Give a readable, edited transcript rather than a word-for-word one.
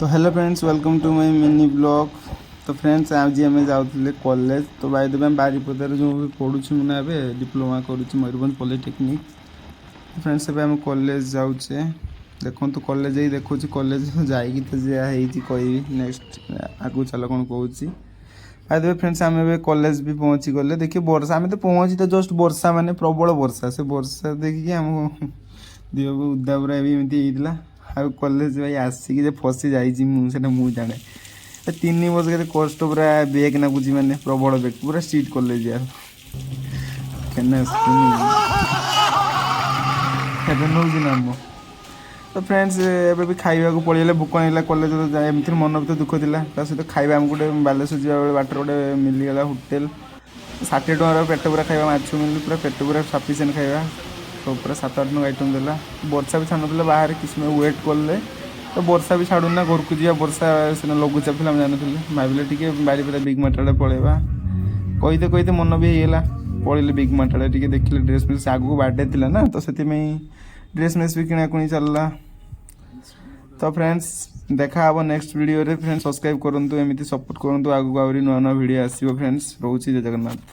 तो hello friends, welcome to my mini blog. तो friends आज आम जाऊे कॉलेज। तो बाय द वे बारिपदार जो भी पढ़ुछु मुझे एवं डिप्लोमा करुँच मयूरभंज पॉलिटेक्निक। फ्रेंड्स एवं आम कॉलेज जाऊे देखो तो कॉलेज ही देखो कॉलेज जाइए तो जहाँ कह नेक्स्ट आगू चल कौन कहूँ। बाय द वे फ्रेंड्स आम ए कॉलेज भी पहुँची गले। देखिए वर्षा आम तो पहुँची तो जस्ट वर्षा माने प्रबल वर्षा से वर्षा देखिए आम देह उदा पूरा एमती होता आ कॉलेज भाई आसिक फसी जाइए मुझे जाने 3 वर्ष के कष्ट पूरा बेग नागुची मैंने प्रबल बेग पूरा स्ट्रीट कॉलेज यार नाम। तो फ्रेंड्स एवं भी खाइबा पड़े भोक नहीं कॉलेज एमती मन भी तो दुख था सहित खाଇବା आम गोटे बालेश्वर जावा बाटर गोटे मिलगला होटेल 60 टकर पेट पूरा खाଇବା माछ मिल पूरा पेट पूरा सफिसीयंट खाଇବା तो पूरा 7-8 टଙ୍କା आइटम देला। वर्षा भी छाड़ा बाहर किसी समय वेट कले तो वर्षा भी छाड़ूना घर को जा वर्षा सीना लघुचाप था जानी भाविले टी बारिपदा बिग मार्ट पलैबा कहते कहते मन भी होगा पड़े बिग मार्ट टे देखिले ड्रेस मेस आगू बार्डे थी ना तो से ड्रेस मेस भी किणाकुणी चलला। तो फ्रेंड्स देखा हम नेक्स्ट वीडियो रे फ्रेंड्स सब्सक्राइब करूँ एमती सपोर्ट करूँ आगू आहरी नुआ नुआ वीडियो आसो फ्रेंड्स रोचे जय जगन्नाथ।